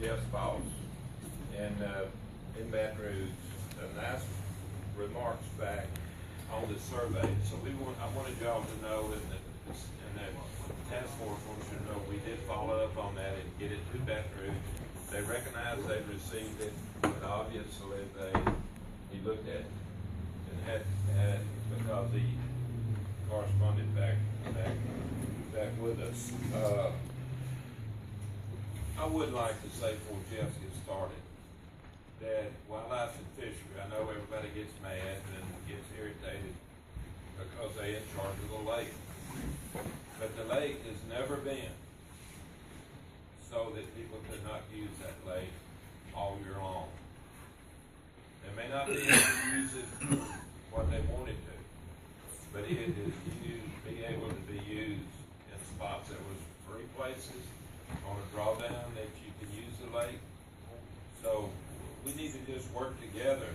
Jeff's boss in Baton Rouge, nice remarks back on the survey. So I wanted y'all to know, and that task force wants you to know, we did follow up on that and get it to Baton Rouge. They recognize they received it, but obviously he looked at it and had because he corresponded back with us. I would like to say before Jeff gets started that wildlife and fishery, I know everybody gets mad and gets irritated because they're in charge of the lake. But the lake has never been so that people could not use that lake all year long. They may not be able to use it for what they wanted to, but it is be able to be used in spots. There was 3 places on a drawdown that you can use the lake. So we need to just work together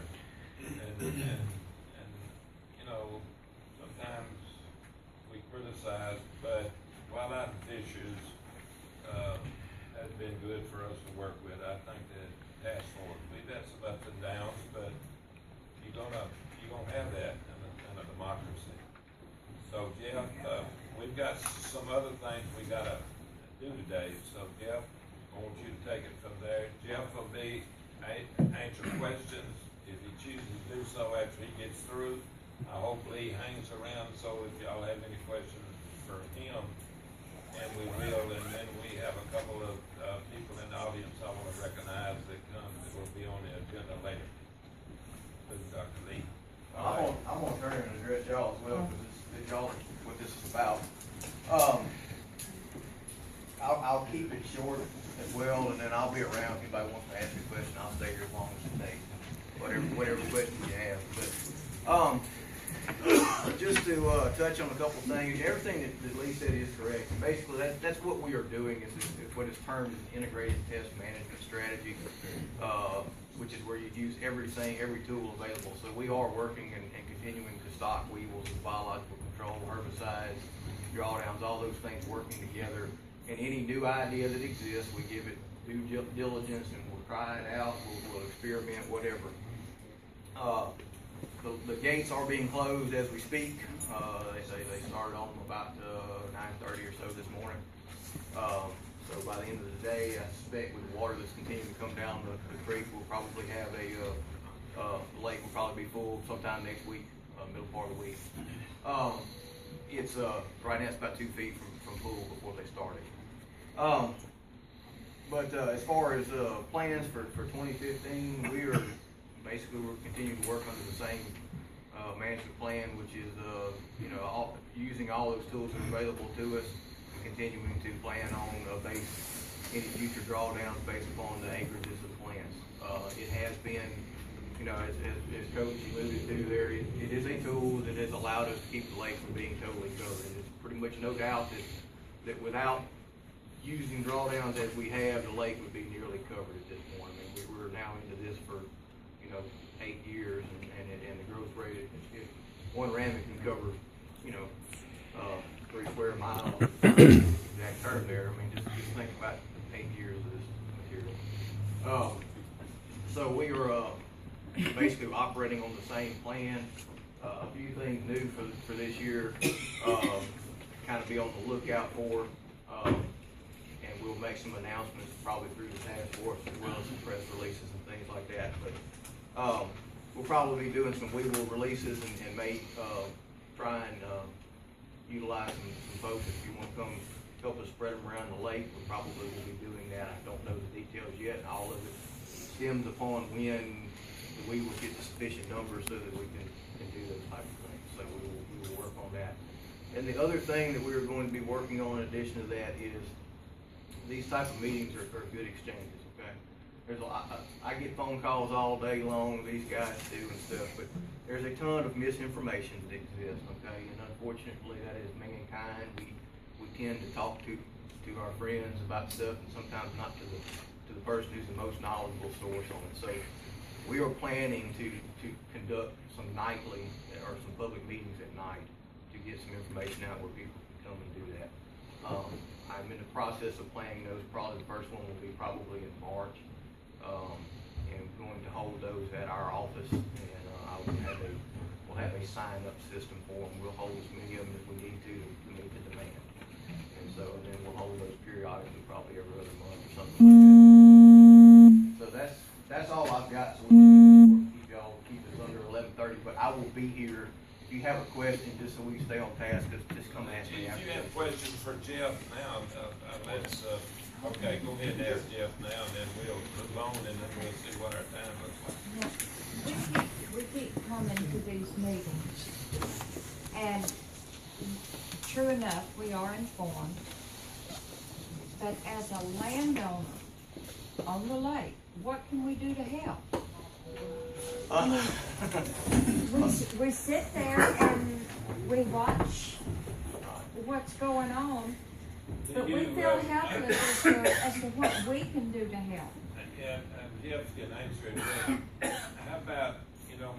and you know, sometimes we criticize, but wildlife and fisheries has been good for us to work with. I think that task force, we've had some ups and downs, but you're gonna have that in a democracy. So Jeff, we've got some other things we gotta do today. So Jeff, I want you to take it from there. Jeff will answer questions if he chooses to do so after he gets through. Hopefully he hangs around, so if y'all have any questions for him, and we will, and then we have a couple of people in the audience I want to recognize that will be on the agenda later. This is Dr. Lee. I'm going to turn and address y'all as well, because y'all are what this is about. I'll keep it short as well, and then I'll be around. If anybody wants to ask me a question, I'll stay here as long as it takes, whatever question you have. But just to touch on a couple things, everything that Lee said is correct. And basically, that's what we are doing. Is what is termed an integrated pest management strategy, which is where you use every tool available. So we are working and continuing to stock weevils with biological control, herbicides, drawdowns, all those things working together. And any new idea that exists, we give it due diligence and we'll try it out, we'll experiment, whatever. The gates are being closed as we speak. They say they started on them about 9:30 or so this morning. So by the end of the day, I suspect with the water that's continuing to come down the creek, we'll probably have the lake will probably be full sometime next week, middle part of the week. It's right now it's about 2 feet from pool before they started. But as far as plans for 2015, we're continuing to work under the same management plan, which is using all those tools that are available to us and continuing to plan on base any future drawdowns based upon the acreages of plants. It has been, as Coach alluded to there, it is a tool that has allowed us to keep the lake from being totally covered. It's pretty much no doubt that without using drawdowns as we have, the lake would be nearly covered at this point. I mean, we're now into this for 8 years, and the growth rate, if one ramming can cover 3 square miles, exact term there. I mean, just think about 8 years of this material. So we are basically operating on the same plan. A few things new for this year, kind of be on the lookout for. And we'll make some announcements probably through the task force as well as some press releases and things like that. But we'll probably be doing some weevil releases and may try and utilize some folks if you want to come help us spread them around the lake. We probably will be doing that. I don't know the details yet. All of it stems upon when the weevils get to sufficient numbers so that we can do those type of things. So we will work on that. And the other thing that we're going to be working on in addition to that is these type of meetings are good exchanges, okay? There's I get phone calls all day long, these guys do and stuff, but there's a ton of misinformation that exists, okay? And unfortunately, that is mankind. We tend to talk to our friends about stuff and sometimes not to the person who's the most knowledgeable source on it. So we are planning to conduct some nightly or some public meetings at night to get some information out where people can come and do that. I'm in the process of planning those. Probably the first one will be probably in March. And we're going to hold those at our office, and we'll have a sign-up system for them. We'll hold as many of them as we need to meet the demand. And so then we'll hold those periodically, probably every other month or something like that. So that's all I've got. So we can keep us under 11:30. But I will be here. If you have a question, just so we stay on task, just come ask me after. If you have questions for Jeff now, okay, go ahead and ask Jeff now, and then we'll move on, and then we'll see what our time looks like. We keep coming to these meetings, and true enough, we are informed, but as a landowner on the lake, what can we do to help? We sit there and we watch what's going on, but we feel helpless as to what we can do to help. Yeah, Jeff can answer it. How about,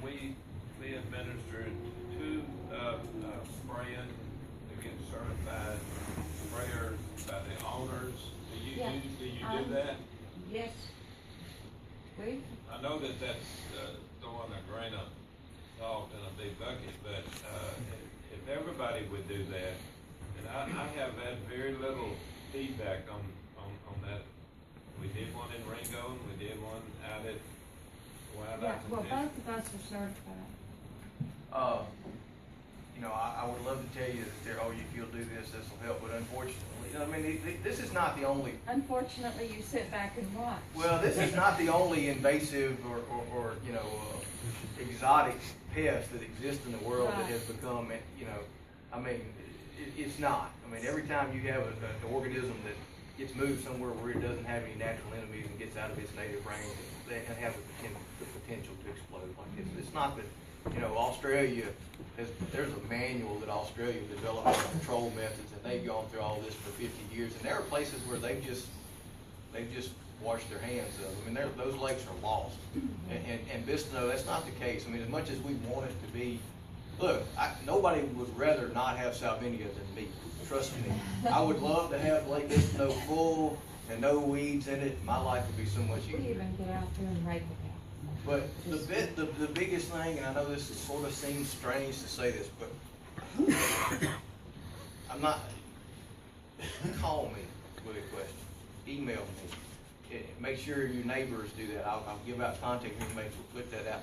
we administered 2 spraying to get certified sprayers by the owners. Do you do that? Yes. I know that's throwing a grain of salt in a big bucket, but if everybody would do that, and I have had very little feedback on that. We did one in Ringo, and we did one out at Yeah, well, both of us are certified. I would love to tell you that if you'll do this, this will help, but unfortunately, this is not the only. Unfortunately, you sit back and watch. Well, this is not the only invasive or exotic pest that exists in the world that has become, it's not. Every time you have an organism that gets moved somewhere where it doesn't have any natural enemies and gets out of its native range, they have the potential to explode like this. It's not that, Australia, there's a manual that Australia developed on control methods, and they've gone through all this for 50 years, and there are places where they've just washed their hands of. Those lakes are lost. And Bistineau, that's not the case. As much as we want it to be, look, nobody would rather not have salvinia than me. Trust me. I would love to have Lake Bistineau full and no weeds in it. My life would be so much easier. We even get out there and rake it out. But the biggest thing, and I know this sort of seems strange to say this, but I'm not. Call me with a question. Email me. Make sure your neighbors do that. I'll give out contact information. We'll put that out.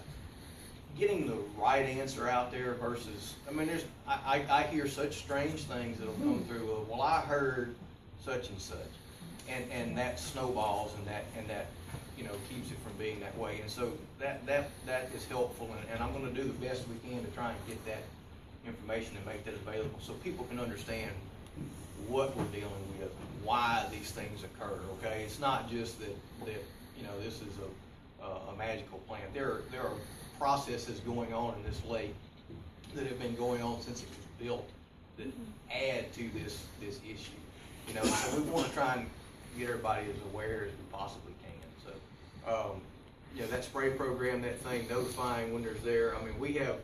Getting the right answer out there versus, I hear such strange things that'll come through. Well, I heard such and such, and that snowballs and that keeps it from being that way. And so that is helpful, and I'm going to do the best we can to try and get that information and make that available so people can understand what we're dealing with, why these things occur. Okay, it's not just that this is a magical plant. There are processes going on in this lake that have been going on since it was built that add to this issue. So we want to try and get everybody as aware as we possibly can. So that spray program, that thing, notifying when there's there. We have,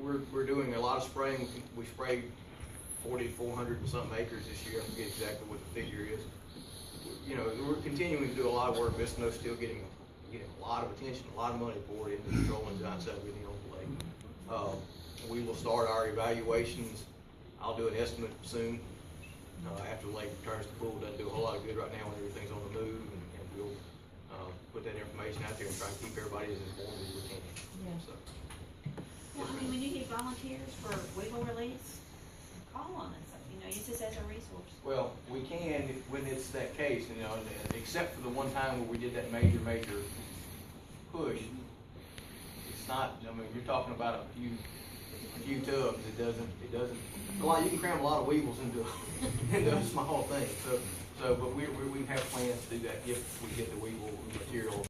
we're doing a lot of spraying. We sprayed 400 and something acres this year. I forget exactly what the figure is. We're continuing to do a lot of work. Bistineau's still getting a lot of attention, a lot of money poured into controlling giant salvinia on the lake. We will start our evaluations. I'll do an estimate soon. After the lake returns to pool, doesn't do a whole lot of good right now when everything's on the move, and we'll put that information out there and try and keep everybody as informed as we can. Yeah. So. Well, when you need volunteers for wiggle release, call on us. Use this as a resource. Well, we can when it's that case, except for the one time where we did that major push. It's not. You're talking about a few tubs. It doesn't. You can cram a lot of weevils into a small thing. But we have plans to do that if we get the weevil material